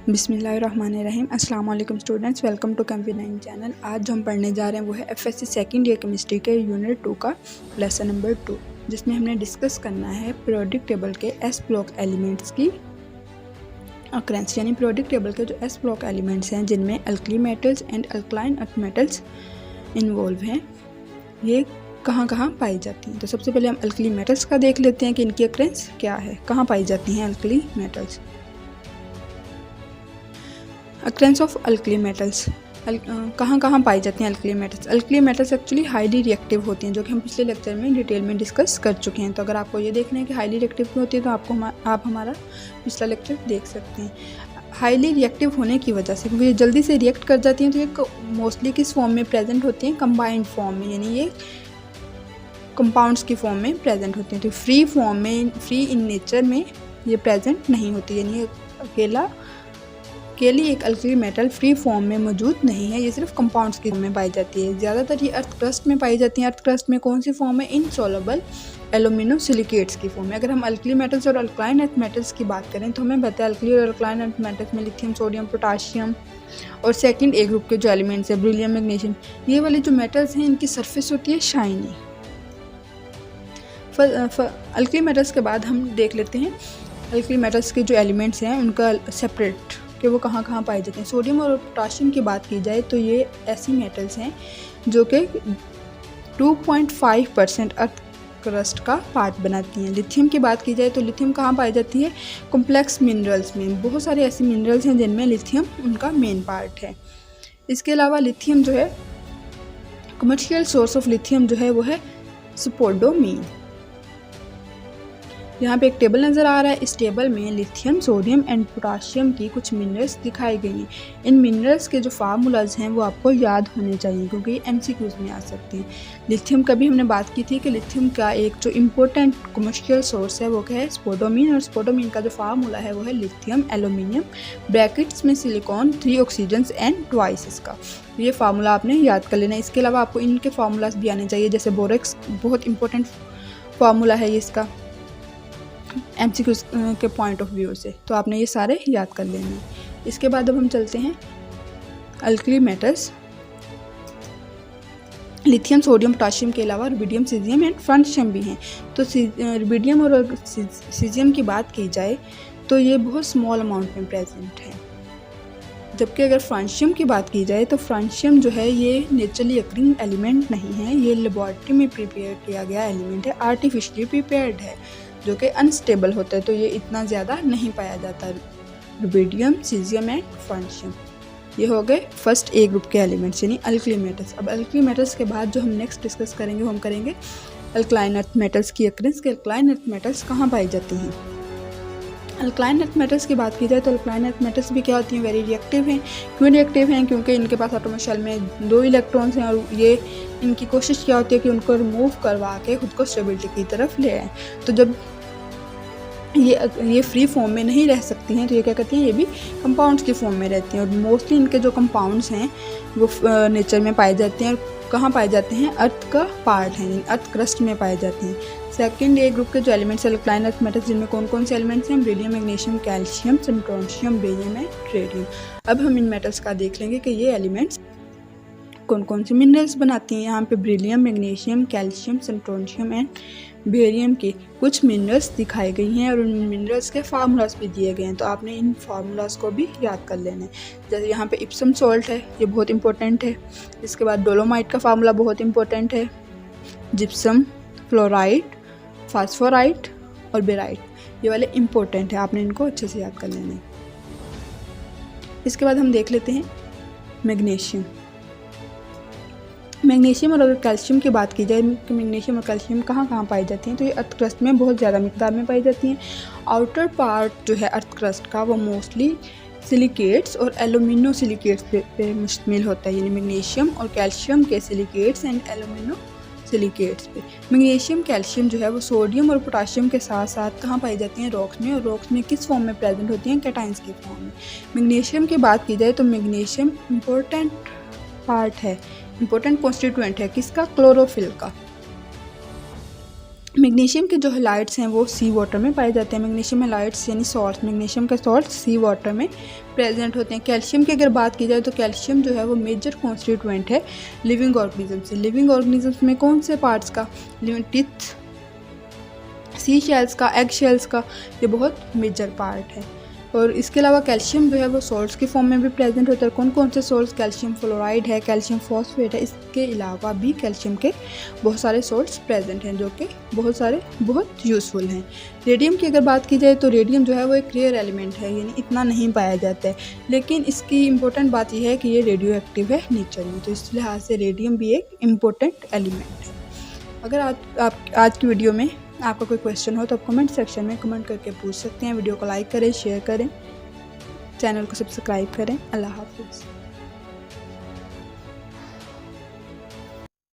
बिस्मिल्लाहिर्रहमानिर्रहीम। अस्सलाम वालेकुम students, welcome to computer channel. आज जो हम पढ़ने जा रहे हैं वो है एफएससी सेकंड ईयर केमिस्ट्री के यूनिट 2 का लेसन नंबर 2, जिसमें हमने डिस्कस करना है पीरियोडिक टेबल के एस ब्लॉक एलिमेंट्स की अक्रेंस, यानी पीरियोडिक टेबल के जो एस ब्लॉक एलिमेंट्स हैं जिनमें alkali metals and alkaline earth metals involve हैं, ये कहाँ कहाँ पाई जाती हैं। तो सबसे पहले हम अल्कली मेटल्स का देख लेते हैं कि इनकी अक्रेंस क्या है, कहाँ पाई जाती हैं alkali metals. Occurrence of alkali metals कहाँ कहाँ पाई जाती हैं alkali metals. Alkali metals actually highly reactive होती हैं, जो कि हम पिछले लेक्चर में डिटेल में डिस्कस कर चुके हैं। तो अगर आपको ये देखना है कि हाईली रिएक्टिव क्यों होती है तो आप हमारा पिछला लेक्चर देख सकते हैं। हाईली रिएक्टिव होने की वजह से, क्योंकि ये जल्दी से रिएक्ट कर जाती हैं, तो ये मोस्टली किस फॉर्म में प्रेजेंट होती हैं, कंबाइंड फॉर्म में, यानी ये कंपाउंड्स की फॉर्म में प्रेजेंट होती हैं। तो फ्री फॉर्म में, फ्री इन नेचर में ये प्रेजेंट नहीं होती, यानी ये अकेली एक अल्कली मेटल फ्री फॉर्म में मौजूद नहीं है, ये सिर्फ कंपाउंड्स की फॉर्म में पाई जाती है। ज़्यादातर ये अर्थ क्रस्ट में पाई जाती हैं। अर्थ क्रस्ट में कौन सी फॉर्म है, इनसॉल्युबल एल्यूमिनो सिलिकेट्स की फॉर्म में। अगर हम अल्कली मेटल्स और अल्कलाइन अर्थ मेटल्स की बात करें तो हमें बताया अल्कली और अल्कलाइन अर्थ मेटल्स में लिथियम, सोडियम, पोटाशियम और सेकेंड ए ग्रुप के जो एलिमेंट्स हैं बेरिलियम, मैग्नीशियम, ये वाले जो मेटल्स हैं इनकी सरफेस होती है शाइनी। अल्कली मेटल्स के बाद हम देख लेते हैं अल्कली मेटल्स के जो एलिमेंट्स हैं उनका सेपरेट कि वो कहाँ कहाँ पाए जाते हैं। सोडियम और पोटाशियम की बात की जाए तो ये ऐसी मेटल्स हैं जो कि 2.5% अर्थ क्रस्ट का पार्ट बनाती हैं। लिथियम की बात की जाए तो लिथियम कहाँ पाई जाती है, कॉम्प्लेक्स मिनरल्स में। बहुत सारे ऐसे मिनरल्स हैं जिनमें लिथियम उनका मेन पार्ट है। इसके अलावा लिथियम जो है, कमर्शियल सोर्स ऑफ लिथियम जो है वो है स्पोडोमीन। यहाँ पे एक टेबल नज़र आ रहा है। इस टेबल में लिथियम, सोडियम एंड पोटाशियम की कुछ मिनरल्स दिखाई गई हैं। इन मिनरल्स के जो फार्मूलाज हैं वो आपको याद होने चाहिए, क्योंकि ये एमसीक्यूज में आ सकते हैं। लिथियम का भी हमने बात की थी कि लिथियम का एक जो इम्पोर्टेंट कमर्शियल सोर्स है वो क्या है, स्पोडोमीन। और स्पोडोमीन का जो फार्मूला है वो है लिथियम एल्यूमिनियम ब्रैकेट्स में सिलिकॉन 3 ऑक्सीजन्स एंड ट्वाइस इसका। ये फार्मूला आपने याद कर लेना है। इसके अलावा आपको इनके फार्मूलाज भी आने चाहिए, जैसे बोरेक्स बहुत इंपॉर्टेंट फार्मूला है ये इसका एमसीक्यू के पॉइंट ऑफ व्यू से, तो आपने ये सारे याद कर लेने हैं। इसके बाद अब हम चलते हैं alkali metals. Lithium, sodium, potassium के अलावा रुबिडियम, सीजियम एंड फ्रांशियम भी हैं। तो रुबिडियम और सीजियम की बात की जाए तो ये बहुत स्मॉल अमाउंट में प्रेजेंट है, जबकि अगर फ्रांशियम की बात की जाए तो फ्रांशियम जो है ये नेचुरली अकरिंग एलिमेंट नहीं है, ये लेबॉरेटरी में प्रिपेयर किया गया एलिमेंट है, आर्टिफिशियली प्रिपेयर्ड है, जो कि अनस्टेबल होता है, तो ये इतना ज़्यादा नहीं पाया जाता। रुबिडियम, सीजियम एंड फ्रांशियम ये हो गए फर्स्ट ए ग्रुप के एलिमेंट्स, यानी अल्कली मेटल्स। अब अल्कली मेटल्स के बाद जो हम नेक्स्ट डिस्कस करेंगे वो हम करेंगे अल्कलाइन अर्थ मेटल्स की अक्रेंस के। अल्कलाइन अर्थ मेटल्स कहाँ पाई जाती हैं। अल्कलाइन अर्थ मेटल्स की बात की जाए तो अल्कलाइन अर्थ मेटल्स भी क्या होती हैं, वेरी रिएक्टिव हैं। क्यों रिएक्टिव हैं, क्योंकि इनके पास एटॉमिक शेल में 2 इलेक्ट्रॉन्स हैं और ये इनकी कोशिश क्या होती है कि उनको रिमूव करवा के खुद को स्टेबिलिटी की तरफ ले आए। तो जब ये फ्री फॉर्म में नहीं रह सकती हैं तो ये क्या करती हैं, ये भी कंपाउंड्स की फॉर्म में रहती हैं। और मोस्टली इनके जो कंपाउंड्स हैं वो नेचर में पाए जाते हैं। और कहाँ पाए जाते हैं, अर्थ का पार्ट है, अर्थ क्रस्ट में पाए जाते हैं। सेकंड ए ग्रुप के जो एलिमेंट्स अल्कलाइन अर्थ मेटल्स, जिनमें कौन कौन से एलिमेंट्स हैं, beryllium, magnesium, calcium, strontium, barium and radium. अब हम इन मेटल्स का देख लेंगे कि ये एलिमेंट्स कौन कौन से मिनरल्स बनाती हैं। यहाँ पे beryllium, magnesium, calcium, strontium and barium के कुछ मिनरल्स दिखाई गई हैं और उन मिनरल्स के फार्मूलाज भी दिए गए हैं, तो आपने इन फार्मूलाज को भी याद कर लेना है। जैसे यहाँ पे इप्सम सॉल्ट है, ये बहुत इंपॉर्टेंट है। इसके बाद डोलोमाइट का फार्मूला बहुत इंपॉर्टेंट है। जिप्सम, फ्लोराइड, फास्फोराइट और बेराइट, ये वाले इंपॉर्टेंट है, आपने इनको अच्छे से याद कर लेना है। इसके बाद हम देख लेते हैं मैग्नीशियम। मैग्नीशियम और अगर कैल्शियम की बात की जाए तो मैग्नीशियम और कैल्शियम कहाँ कहाँ पाई जाती हैं, तो ये अर्थ क्रस्ट में बहुत ज़्यादा मिकदार में पाई जाती हैं। आउटर पार्ट जो है अर्थ क्रस्ट का वो मोस्टली सिलिकेट्स और एल्यूमिनो सिलिकेट्स पे मुश्तमिल होता है, यानी मैग्नीशियम और कैल्शियम के सिलिकेट्स एंड एल्यूमिनो सिलिकेट्स पे। मैग्नीशियम, कैल्शियम जो है वो सोडियम और पोटाशियम के साथ साथ कहाँ पाई जाती हैं, रॉक्स में। और रॉक्स में किस फॉर्म में प्रेजेंट होती हैं, कैटाइंस की फॉर्म में। मैग्नीशियम की बात की जाए तो मैग्नीशियम इम्पोर्टेंट पार्ट है, इम्पोर्टेंट कॉन्स्टिट्यूएंट है किसका, क्लोरोफिल का। मैग्नीशियम के जो हैलाइड्स हैं वो सी वाटर में पाए जाते हैं। मैग्नीशियम हैलाइड्स यानी सॉल्ट, मैग्नीशियम के सॉल्ट सी वाटर में प्रेजेंट होते हैं। कैल्शियम की अगर बात की जाए तो कैल्शियम जो है वो मेजर कॉन्स्टिट्यूएंट है लिविंग ऑर्गेनिज्म से। लिविंग ऑर्गेनिज्म्स में कौन से पार्ट्स का? टिथ, सी शेल्स का, एग शेल्स का, ये बहुत मेजर पार्ट है। और इसके अलावा कैल्शियम जो है वो सॉल्ट्स के फॉर्म में भी प्रेजेंट होता है। कौन कौन से सॉल्ट्स? कैल्शियम फ्लोराइड है, कैल्शियम फॉस्फेट है। इसके अलावा भी कैल्शियम के बहुत सारे सॉल्ट्स प्रेजेंट हैं जो कि बहुत यूज़फुल हैं। रेडियम की अगर बात की जाए तो रेडियम जो है वो एक रेयर एलिमेंट है, यानी इतना नहीं पाया जाता है, लेकिन इसकी इम्पोर्टेंट बात यह है कि ये रेडियो एक्टिव है नेचर में, तो इस लिहाज से रेडियम भी एक इम्पोर्टेंट एलिमेंट है। अगर आज की वीडियो में आपका कोई क्वेश्चन हो तो आप कमेंट सेक्शन में कमेंट करके पूछ सकते हैं। वीडियो को लाइक करें, शेयर करें, चैनल को सब्सक्राइब करें। अल्लाह हाफिज़।